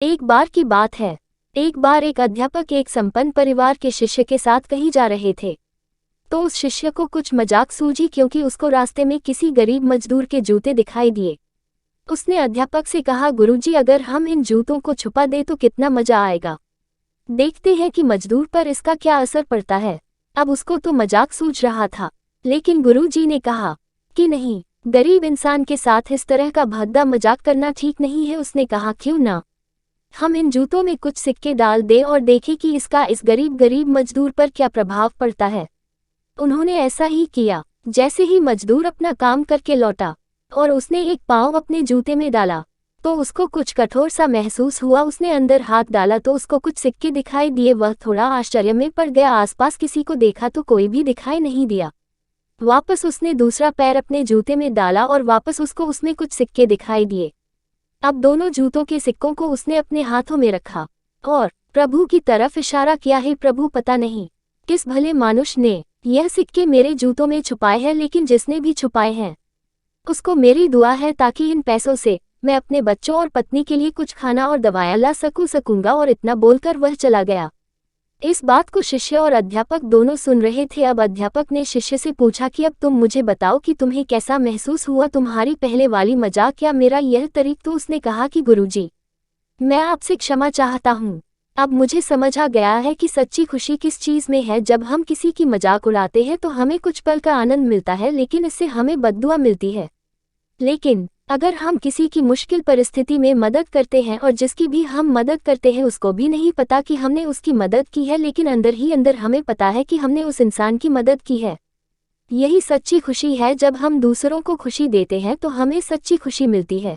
एक बार की बात है। एक बार एक अध्यापक एक संपन्न परिवार के शिष्य के साथ कहीं जा रहे थे। तो उस शिष्य को कुछ मजाक सूझी क्योंकि उसको रास्ते में किसी गरीब मजदूर के जूते दिखाई दिए। उसने अध्यापक से कहा, गुरुजी, अगर हम इन जूतों को छुपा दे तो कितना मजा आएगा। देखते हैं कि मजदूर पर इसका क्या असर पड़ता है। अब उसको तो मजाक सूझ रहा था, लेकिन गुरुजी ने कहा कि नहीं, गरीब इंसान के साथ इस तरह का भद्दा मजाक करना ठीक नहीं है। उसने कहा, क्यों ना हम इन जूतों में कुछ सिक्के डाल दें और देखें कि इसका इस गरीब मजदूर पर क्या प्रभाव पड़ता है। उन्होंने ऐसा ही किया। जैसे ही मजदूर अपना काम करके लौटा और उसने एक पाँव अपने जूते में डाला तो उसको कुछ कठोर सा महसूस हुआ। उसने अंदर हाथ डाला तो उसको कुछ सिक्के दिखाई दिए। वह थोड़ा आश्चर्य में पड़ गया। आसपास किसी को देखा तो कोई भी दिखाई नहीं दिया। वापस उसने दूसरा पैर अपने जूते में डाला और वापस उसको उसमें कुछ सिक्के दिखाई दिए। अब दोनों जूतों के सिक्कों को उसने अपने हाथों में रखा और प्रभु की तरफ इशारा किया, हे प्रभु, पता नहीं किस भले मानुष ने यह सिक्के मेरे जूतों में छुपाए हैं, लेकिन जिसने भी छुपाए हैं उसको मेरी दुआ है ताकि इन पैसों से मैं अपने बच्चों और पत्नी के लिए कुछ खाना और दवाएं ला सकूंगा। और इतना बोलकर वह चला गया। इस बात को शिष्य और अध्यापक दोनों सुन रहे थे। अब अध्यापक ने शिष्य से पूछा कि अब तुम मुझे बताओ कि तुम्हें कैसा महसूस हुआ, तुम्हारी पहले वाली मजाक या मेरा यह तरीक। तो उसने कहा कि गुरुजी, मैं आपसे क्षमा चाहता हूँ। अब मुझे समझ आ गया है कि सच्ची खुशी किस चीज़ में है। जब हम किसी की मजाक उड़ाते हैं तो हमें कुछ पल का आनंद मिलता है, लेकिन इससे हमें बद्दुआ मिलती है। लेकिन अगर हम किसी की मुश्किल परिस्थिति में मदद करते हैं और जिसकी भी हम मदद करते हैं उसको भी नहीं पता कि हमने उसकी मदद की है, लेकिन अंदर ही अंदर हमें पता है कि हमने उस इंसान की मदद की है, यही सच्ची खुशी है। जब हम दूसरों को खुशी देते हैं तो हमें सच्ची खुशी मिलती है।